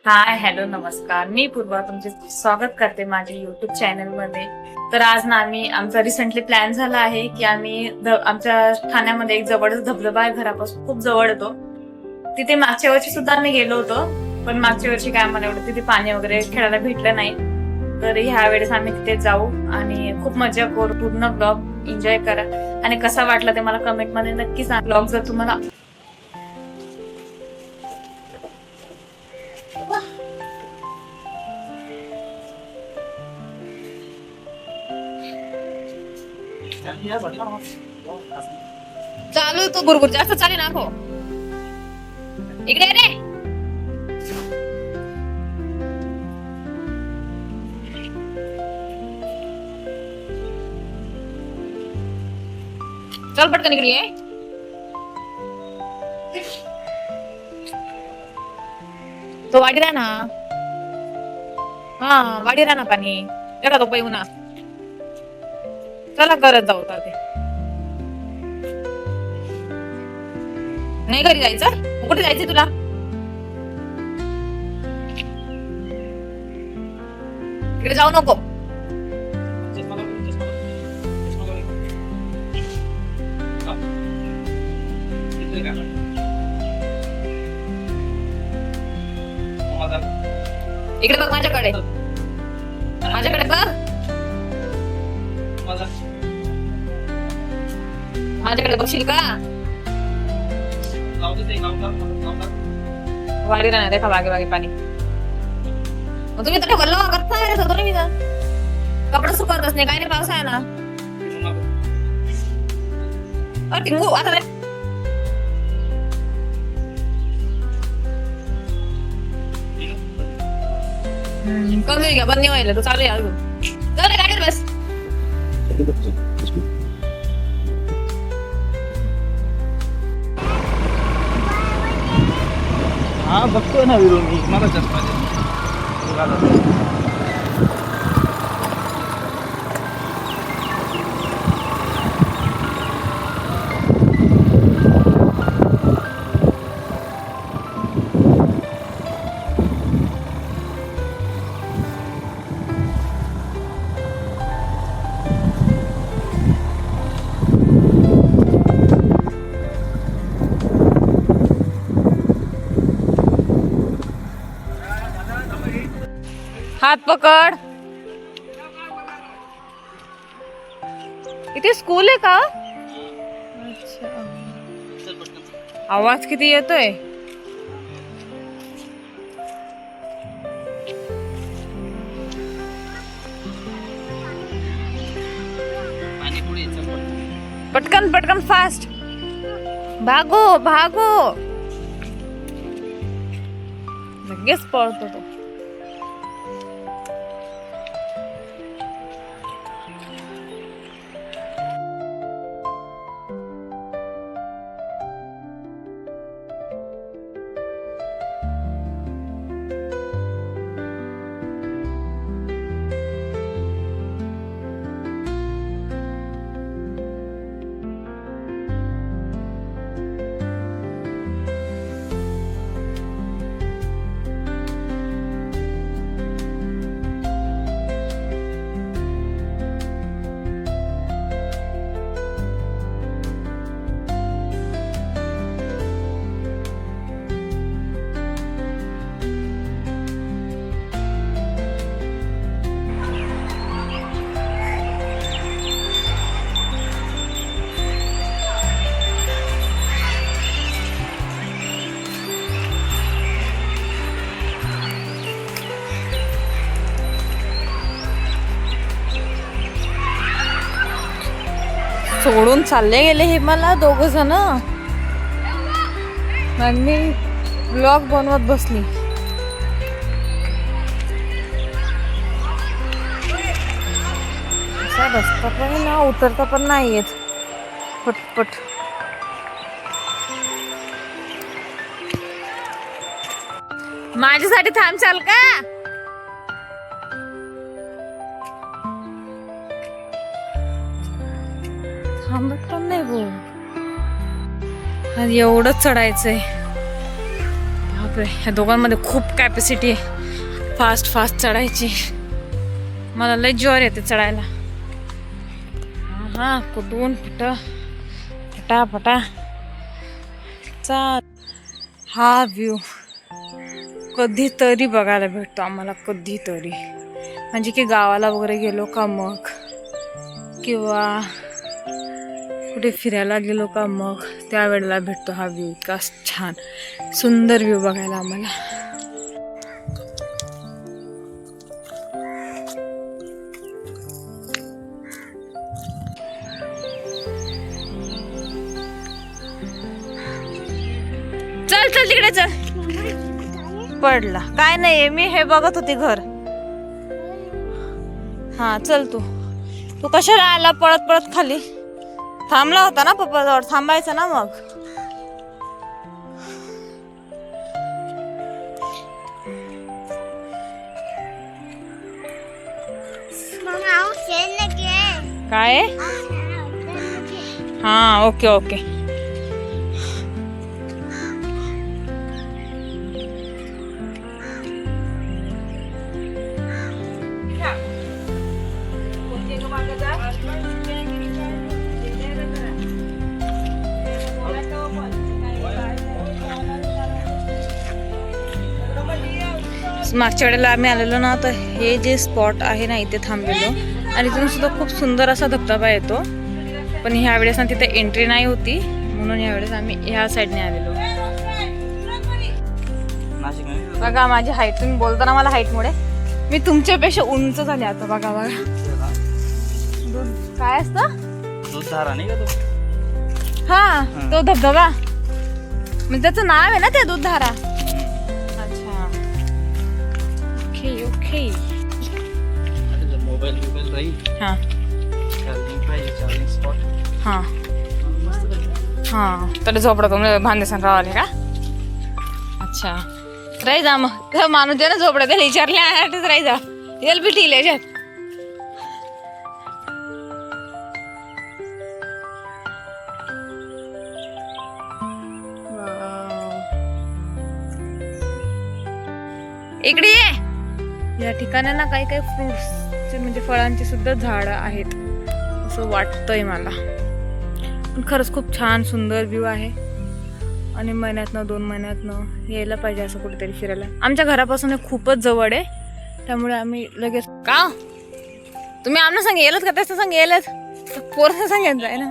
Hi hello नमस्कार. मी पूर्वा तुमचे स्वागत करते माझ्या युट्यूब चॅनल मध्ये. तर आज ना आमचा रिसेंटली प्लॅन झाला आहे की आम्ही आमच्या ठाण्यामध्ये एक जवळच धबधबा आहे, घरापासून खूप जवळ येतो. तिथे मागच्या वर्षी सुद्धा आम्ही गेलो होतो, पण मागच्या वर्षी काय आम्हाला एवढं तिथे पाणी वगैरे खेळायला भेटलं नाही. तर ह्या वेळेस आम्ही तिथे जाऊ आणि खूप मजा करू. पूर्ण ब्लॉग एन्जॉय करा आणि कसा वाटला ते मला कमेंट मध्ये नक्की सांगा. ब्लॉग जर तुम्हाला चालू तो बुरबुर जास्त चालेल ना हो. इकडे रे. चल पटकन इकडे ये. तो वाडी राहा ना. हा वाडी राहा ना पाणी एका तो येऊ ना. चला करत जाऊ ते. नाही घरी जायचं. कुठे जायचं तुला? इकडे जाऊ नको. इकडे बघ माझ्याकडे. माझ्याकडे बघ. माझ्याकडे बघशील का? वाडी राहणार देखा बागे बागे पाणी. मग तुम्ही तर वल्ल करता होतो मी कपडे सुकतच नाही काय नाही पाऊस आहे ना. अरे टिंगू आता कमी घ्या बंद व्हायला तू चालू आहे अजून. चल गाडीवर बस. हा बघतोय ना विरोध मी मला चष्मा हात पकड. इथे स्कूल आहे का? अच्छा. आवाज किती येतोय. पटकन पटकन फास्ट भागो भागो. लगेच पळतो तो. सोडून चालले गेले हे मला दोघ जण. मग मी ब्लॉग बनवत बसली. असा रस्ता पण ना उतरता पण नाही येत. पटपट माझ्यासाठी थांबचाल का? थांबत पण नाही भाऊ. एवढंच चढायचंय. बापरे, ह्या दोघांमध्ये खूप कॅपॅसिटी आहे फास्ट फास्ट चढायची. मला लय जोर येते चढायला. हा कुठून कुठं फटाफटा चाल. हा व्ह्यू कधीतरी बघायला भेटतो आम्हाला, कधीतरी. म्हणजे की गावाला वगैरे गेलो का मग, किंवा कुठे फिरायला गेलो का मग त्यावेळेला भेटतो हा व्ह्यू. इतका छान सुंदर व्ह्यू बघायला आम्हाला. चल चल तिकडे चल. पडला काय नाही, मी हे बघत होते घर. हा चल तू तू कशाला आला पळत पळत खाली? थांबला होता ना पप्पा जवळ, थांबायचा ना मग. काय? हा ओके ओके. मागच्या वेळेला आम्ही आलेलो ना, तर हे जे स्पॉट आहे ना इथे थांबलेलो, आणि इथून सुद्धा खूप सुंदर असा धबधबा येतो. पण ह्या वेळेस ना तिथे एंट्री नाही होती, म्हणून यावेळेस आम्ही ह्या साईडने आलेलो. बघा माझी हाईट, तुम्ही बोलता ना मला हाईटमुळे मी तुमच्यापेक्षा उंच झाले आता. बघा बघा काय असतं, दूधधारा नाही का तो? हा तो धबधबा, म्हणजे त्याचं नाव आहे ना ते दूधधारा. अच्छा ओके ओके. मोबाईल राहील. हा चार्जिंग स्पॉट. हा हा तरी झोपडा तुम्ही भांदेसान राहिले का? अच्छा राही जा मग. माणूस दे ना झोपडा, त्याला विचारले राही जा. येल बी ठीक आहे. इकडे ये. या ठिकाणांना काही काही फ्रुट्सचे म्हणजे फळांची सुद्धा झाडं आहेत असं वाटतंय मला. पण खरंच खूप छान सुंदर व्ह्यू आहे, आणि महिन्यातनं 2 महिन्यातनं यायला पाहिजे असं कुठेतरी फिरायला. आमच्या घरापासून हे खूपच जवळ आहे, त्यामुळे आम्ही लगेच. का तुम्ही आमना सांग येलच का त्याचं सांग येलच पोरं सांगायचं आहे ना.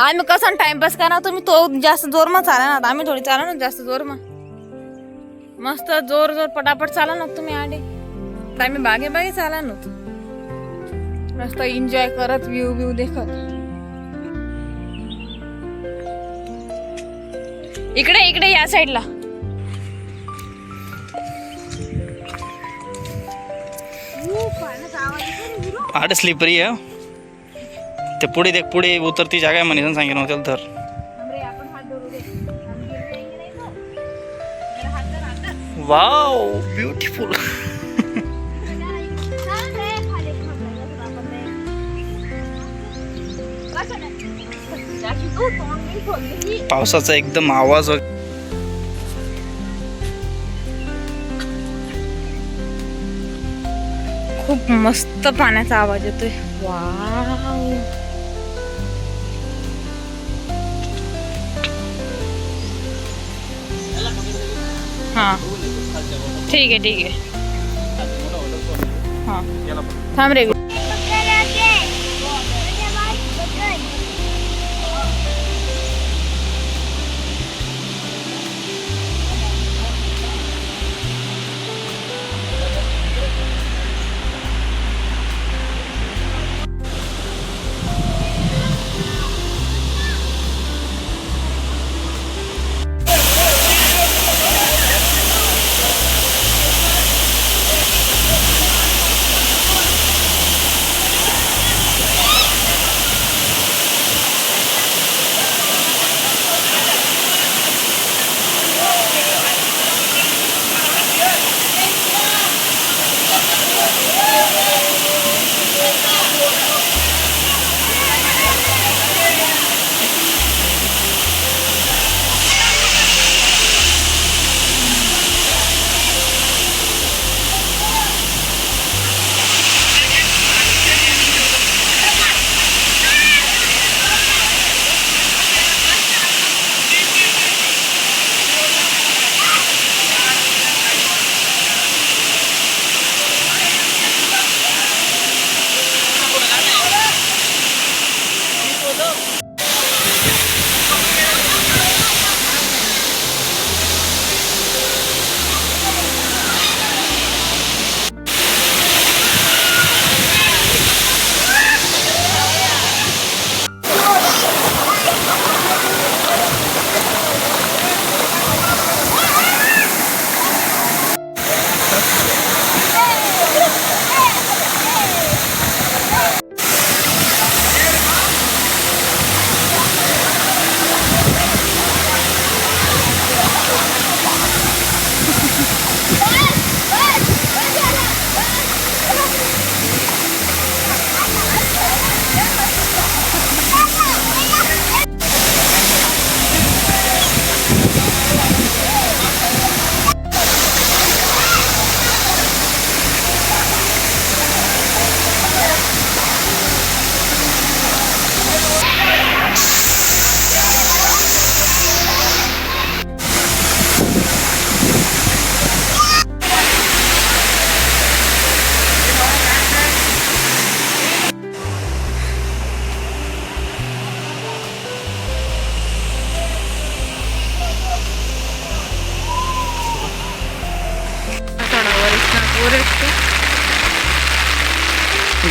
आम्ही कसं टाइमपास करा, तुम्ही तो जास्त जोरमा चाला ना, आम्ही थोडी चाला ना जास्त जोरमा. मस्त जोर जोर पटापट चाला ना तुम्ही आडे, तर आम्ही बागे बागे चाला ना मस्त एन्जॉय करत व्ह्यू व्ह्यू देखत. इकडे इकडे या साईडला. आड स्लिपरी आहे. ते पुढे देख, पुढे उतरती जागा आहे म्हणे सांगितलं होतं तर. Wow beautiful. पावसाचा एकदम आवाज. खूप मस्त पाण्याचा आवाज येतोय. वाव हा ठीक आहे ठीक आहे. हा थांब रे.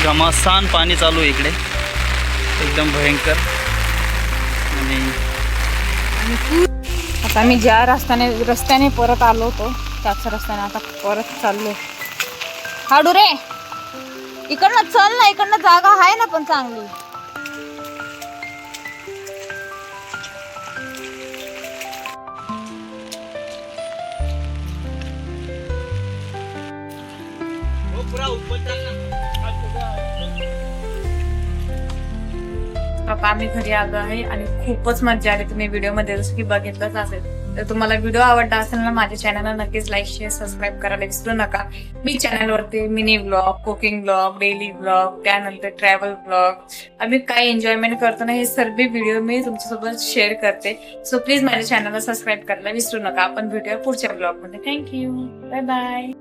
घमासान पाणी चालू आहे इकडे, एकदम भयंकर. आणि आता आम्ही ज्या रस्त्याने परत आलो होतो त्याच रस्त्याने आता परत चाललो. हाडू रे, इकडनं चल ना, इकडनं जागा आहे ना पण चांगली. आता आम्ही घरी आलो आहे आणि खूपच मजा आली. तुम्ही व्हिडिओ मध्ये जसं की बघितलंच असेल. तर तुम्हाला व्हिडिओ आवडला असेल ना, माझ्या चॅनलला नक्कीच लाईक शेअर सबस्क्राईब करायला विसरू नका. मी चॅनलवरती mini blog, cooking blog, daily blog, त्यानंतर ट्रॅव्हल ब्लॉग, आम्ही काय एन्जॉयमेंट करतो ना, हे सर्व व्हिडिओ मी तुमच्यासोबत शेअर करते. सो प्लीज माझ्या चॅनलला सबस्क्राईब करायला विसरू नका. आपण भेटूया पुढच्या ब्लॉग मध्ये. Thank you, bye bye.